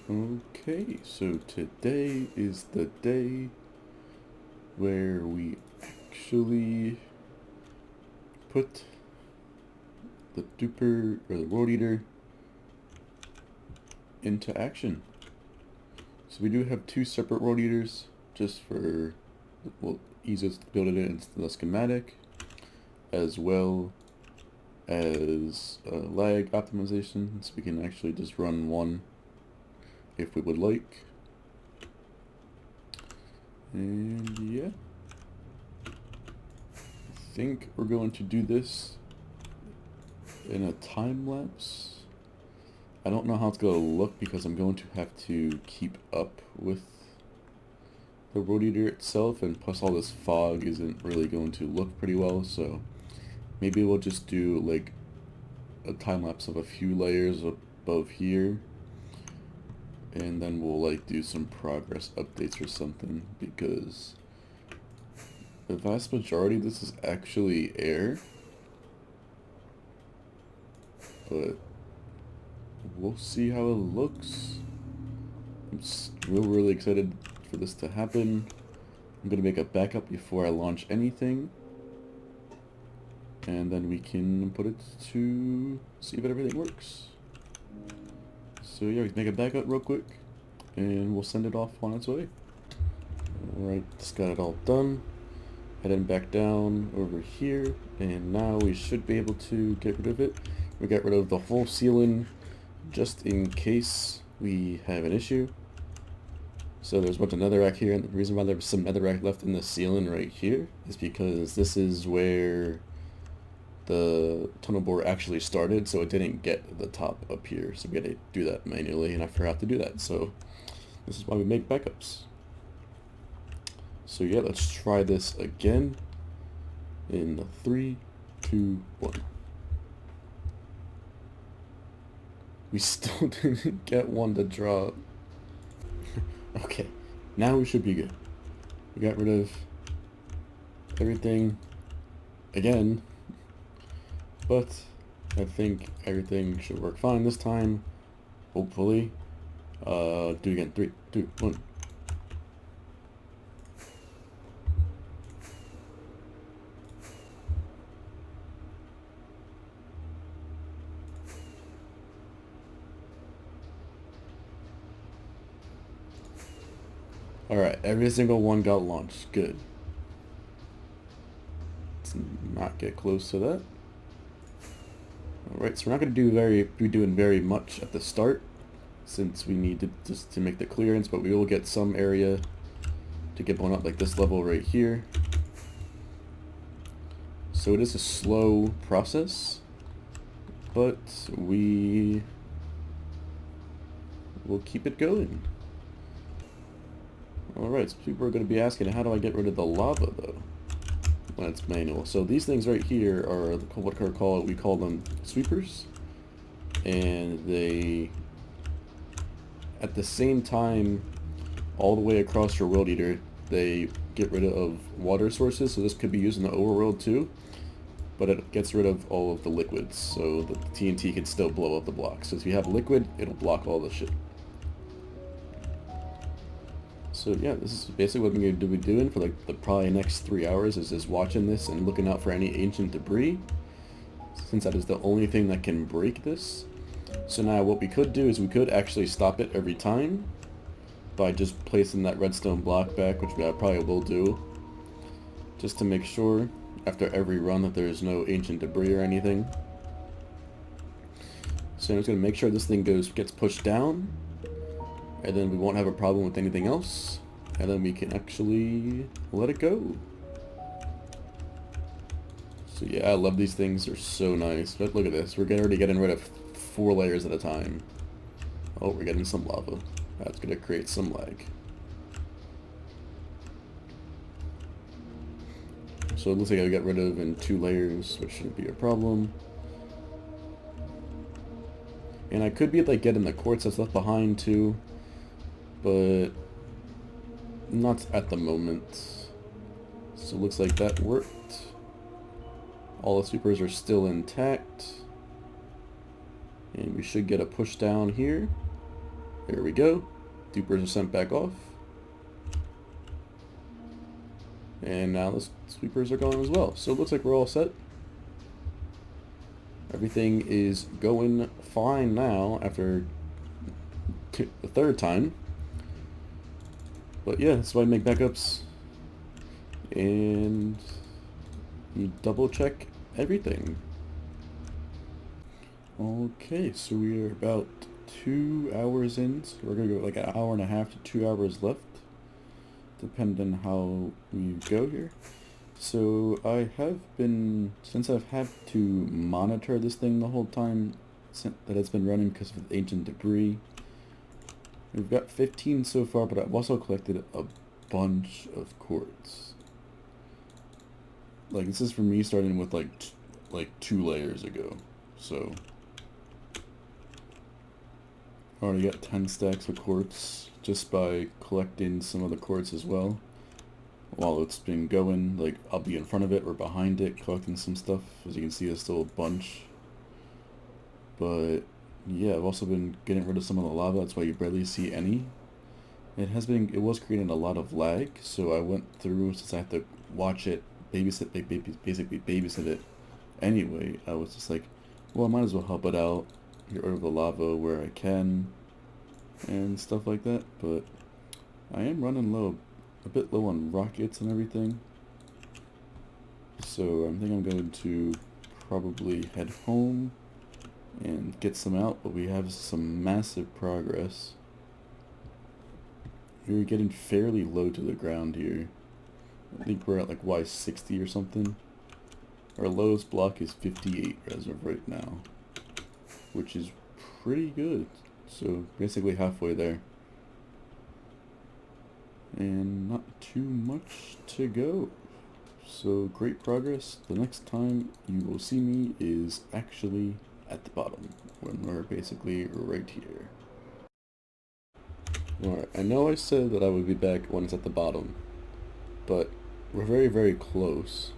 Okay, so today is the day where we actually put the duper or the world eater into action. So we do have two separate world eaters just for, well, easiest to build it into the schematic, as well as lag optimization, so we can actually just run one if we would like. And yeah, I think we're going to do this in a time lapse. I don't know how it's going to look because I'm going to have to keep up with the road eater itself, and plus all this fog isn't really going to look pretty well, so maybe we'll just do like a time lapse of a few layers above here, and then we'll like do some progress updates or something, because the vast majority of this is actually air, but we'll see how it looks. I'm really excited for this to happen. I'm going to make a backup before I launch anything, and then we can put it to see if everything works. So yeah, we can make a backup real quick, and we'll send it off on its way. Alright, just got it all done. Heading back down over here, and now we should be able to get rid of it. We got rid of the whole ceiling just in case we have an issue. So there's a bunch of netherrack here, and the reason why there's some netherrack left in the ceiling right here is because this is where the tunnel bore actually started, so it didn't get the top up here, so we had to do that manually, and I forgot to do that, so this is why we make backups. So yeah, let's try this again in 3, 2, 1. We still didn't get one to drop. Okay, now we should be good. We got rid of everything again, but I think everything should work fine this time, hopefully. Do it again. 3, 2, 1. Alright, every single one got launched. Good. Let's not get close to that. Alright, so we're not going to be doing very much at the start, since we need to just to make the clearance, but we will get some area to get blown up, like this level right here. So it is a slow process, but we will keep it going. Alright, so people are going to be asking, how do I get rid of the lava, though, when it's manual? So these things right here are what we call them sweepers, and they, at the same time, all the way across your world eater, they get rid of water sources, so this could be used in the overworld too, but it gets rid of all of the liquids, so the TNT can still blow up the blocks. So if you have liquid, it'll block all the shit. So yeah, this is basically what we're going to be doing for like the probably next 3 hours, is just watching this and looking out for any ancient debris, since that is the only thing that can break this. So now what we could do is we could actually stop it every time by just placing that redstone block back, which I probably will do, just to make sure after every run that there's no ancient debris or anything. So I'm just going to make sure this thing gets pushed down, and then we won't have a problem with anything else, and then we can actually let it go. So yeah, I love these things, they're so nice. But look at this, we're already getting rid of 4 layers at a time. Oh, we're getting some lava. That's going to create some lag. So it looks like I got rid of in 2 layers, which shouldn't be a problem. And I could be like getting the quartz that's left behind too, but not at the moment. So it looks like that worked. All the sweepers are still intact, and we should get a push down here, There we go. Dupers are sent back off. And now the sweepers are going as well. So it looks like we're all set. Everything is going fine now after the third time. But yeah, that's why I make backups. And you double check everything. Okay, so we are about 2 hours in. So we're going to go like an hour and a half to 2 hours left, depending on how we go here. So I have been, since I've had to monitor this thing the whole time that it's been running because of ancient debris, we've got 15 so far, but I've also collected a bunch of quartz. Like, this is for me starting with like 2 layers ago. So I already got 10 stacks of quartz just by collecting some of the quartz as well. While it's been going, like, I'll be in front of it or behind it collecting some stuff. As you can see, there's still a bunch. But yeah, I've also been getting rid of some of the lava. That's why you barely see any. It was creating a lot of lag, so I went through, since I have to watch it, basically babysit it anyway. I was just like, well, I might as well help it out, get rid of the lava where I can, and stuff like that. But I am running a bit low on rockets and everything, so I think I'm going to probably head home and get some out. But we have some massive progress. We're getting fairly low to the ground here. I think we're at like Y60 or something. Our lowest block is 58 as of right now, which is pretty good. So basically halfway there. And not too much to go. So great progress. The next time you will see me is actually at the bottom, when we're basically right here. Alright, I know I said that I would be back when it's at the bottom, but we're very, very close.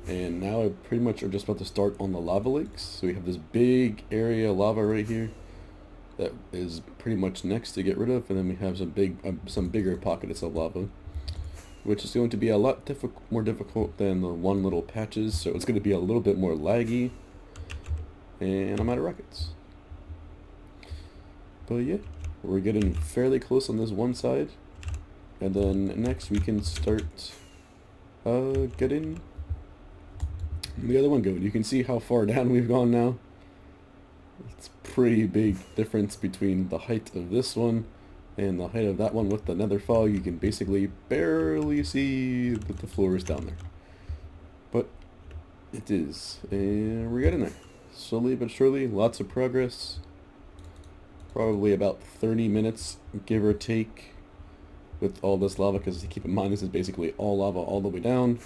And now I pretty much are just about to start on the lava lakes. So we have this big area of lava right here that is pretty much next to get rid of, and then we have some bigger pockets of lava, which is going to be a lot more difficult than the one little patches. So it's going to be a little bit more laggy, and I'm out of rockets. But yeah, we're getting fairly close on this one side, and then next we can start getting the other one going. You can see how far down we've gone now. It's pretty big difference between the height of this one and the height of that one with the nether fog. You can basically barely see that the floor is down there. But it is, and we're getting there. Slowly but surely, lots of progress. Probably about 30 minutes, give or take, with all this lava, because keep in mind this is basically all lava all the way down.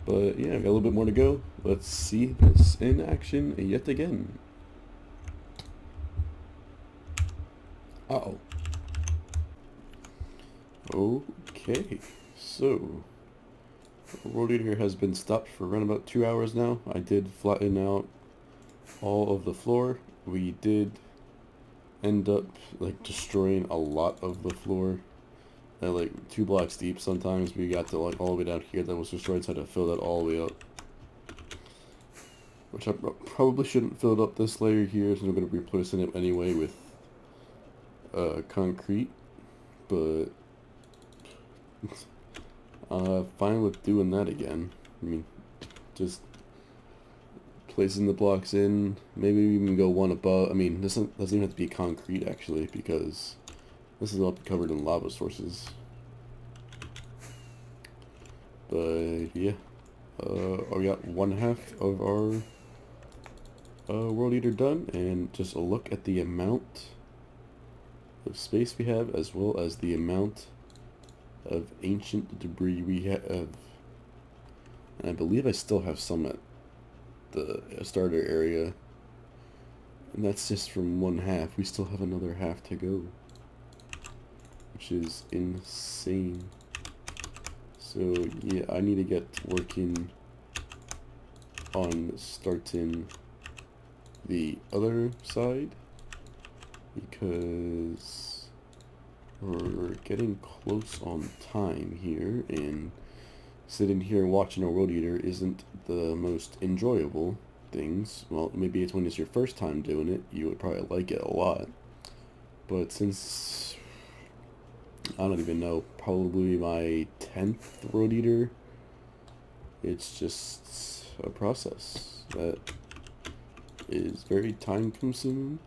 But yeah, I've got a little bit more to go. Let's see this in action yet again. Uh-oh. Okay, so World Eater has been stopped for around about 2 hours now. I did flatten out all of the floor. We did end up like destroying a lot of the floor. At like 2 blocks deep sometimes. We got to like all the way down here that was destroyed, so I had to fill that all the way up. Which I probably shouldn't fill it up this layer here, so I'm going to be replacing it anyway with concrete. But fine with doing that again. I mean, just placing the blocks in. Maybe even go one above. I mean, this doesn't even have to be concrete actually, because this is all covered in lava sources. But yeah, we got 1/2 of our World Eater done, and just a look at the amount of space we have, as well as the amount of ancient debris we have. And I believe I still have some at the starter area, and that's just from 1/2. We still have another half to go, which is insane. So yeah, I need to get working on starting the other side, because we're getting close on time here, and sitting here watching a World Eater isn't the most enjoyable things. Well, maybe it's when it's your first time doing it, you would probably like it a lot. But since, I don't even know, probably my 10th World Eater, it's just a process that is very time consuming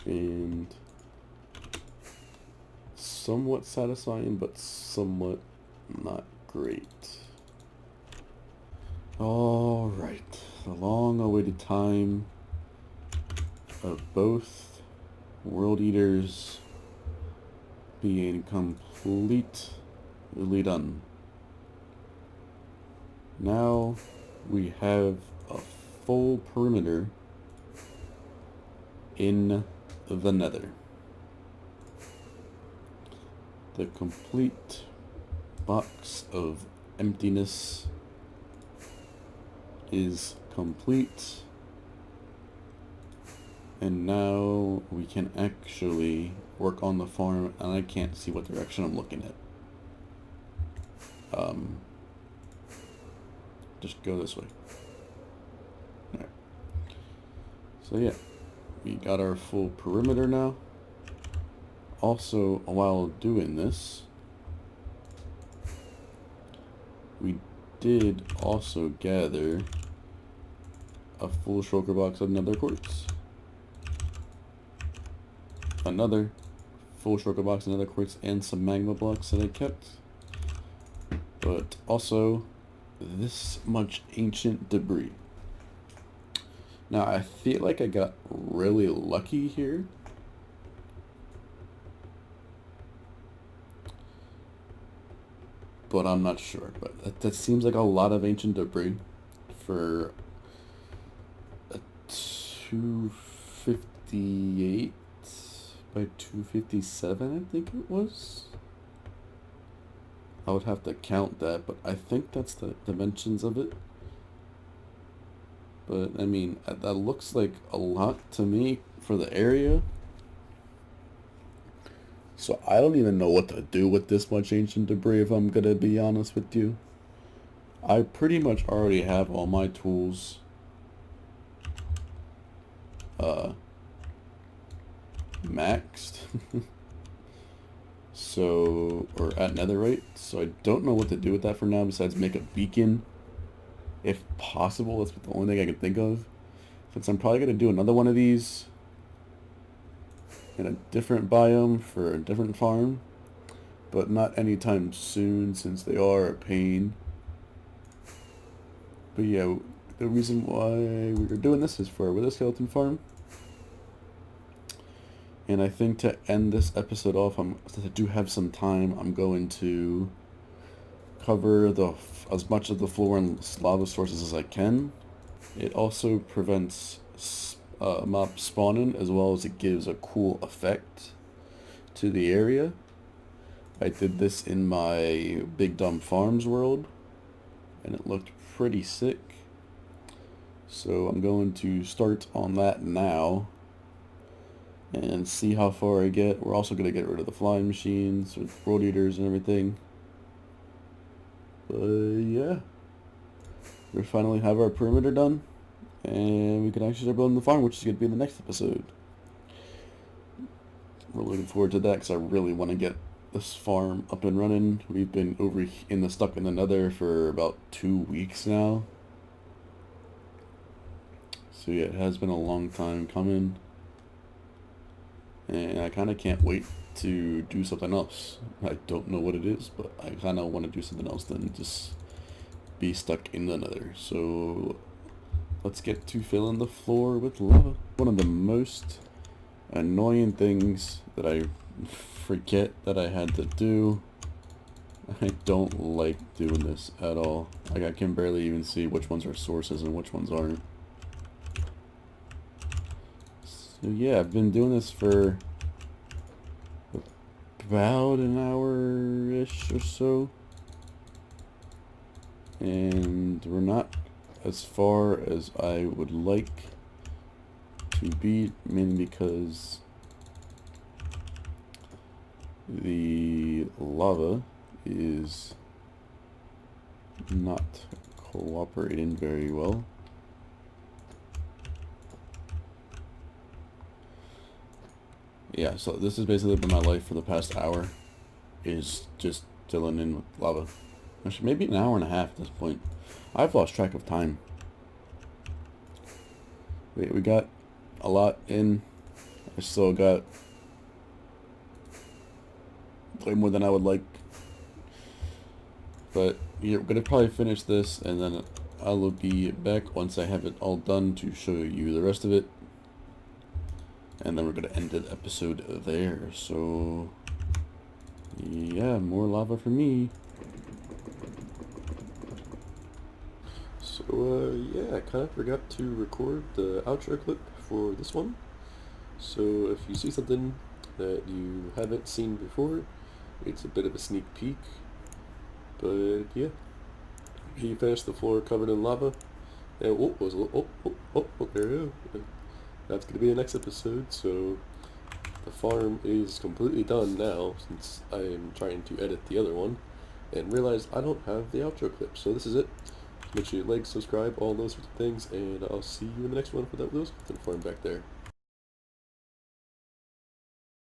and somewhat satisfying, but somewhat not great. Alright, the long awaited time of both World Eaters being completely done. Now we have a full perimeter in the Nether. The complete box of emptiness is complete, and now we can actually work on the farm, and I can't see what direction I'm looking at. Just go this way. Alright. So yeah, we got our full perimeter now. Also, while doing this, we did also gather a full shulker box of nether quartz. Another full shulker box of nether quartz and some magma blocks that I kept. But also this much ancient debris. Now I feel like I got really lucky here. But I'm not sure. But that seems like a lot of ancient debris for a 258 by 257, I think it was. I would have to count that, but I think that's the dimensions of it. But I mean, that looks like a lot to me for the area. So I don't even know what to do with this much ancient debris, if I'm gonna be honest with you. I pretty much already have all my tools maxed. So, or at netherite, so I don't know what to do with that for now besides make a beacon, if possible. That's the only thing I can think of, since I'm probably going to do another one of these in a different biome for a different farm, but not anytime soon since they are a pain. But yeah, the reason why we're doing this is for a wither skeleton farm. And I think to end this episode off, since I do have some time, I'm going to cover as much of the floor and lava sources as I can. It also prevents mob spawning, as well as it gives a cool effect to the area. I did this in my Big Dumb Farms world, and it looked pretty sick. So I'm going to start on that now and see how far I get. We're also going to get rid of the flying machines with World Eaters and everything. But yeah, we finally have our perimeter done, and we can actually start building the farm, which is going to be in the next episode. We're looking forward to that because I really want to get this farm up and running. We've been stuck in the Nether for about 2 weeks now. So yeah, it has been a long time coming. And I kind of can't wait to do something else. I don't know what it is, but I kind of want to do something else than just be stuck in the Nether. So let's get to filling the floor with lava. One of the most annoying things that I forget that I had to do. I don't like doing this at all. Like, I can barely even see which ones are sources and which ones aren't. So yeah, I've been doing this for about an hour-ish or so. And we're not as far as I would like to be, mainly because the lava is not cooperating very well. Yeah, so this has basically been my life for the past hour, is just chilling in with lava. Actually, maybe an hour and a half at this point. I've lost track of time. We got a lot in. I still got way more than I would like. But yeah, we're gonna probably finish this, and then I will be back once I have it all done to show you the rest of it. And then we're gonna end the episode there. So yeah, more lava for me. So yeah, I kind of forgot to record the outro clip for this one. So if you see something that you haven't seen before, it's a bit of a sneak peek. But yeah, he finished the floor covered in lava. And there we go. That's gonna be the next episode. So the farm is completely done now, since I'm trying to edit the other one and realized I don't have the outro clip. So this is it. Make sure you like, subscribe, all those sorts of things, and I'll see you in the next one without those. The farm back there.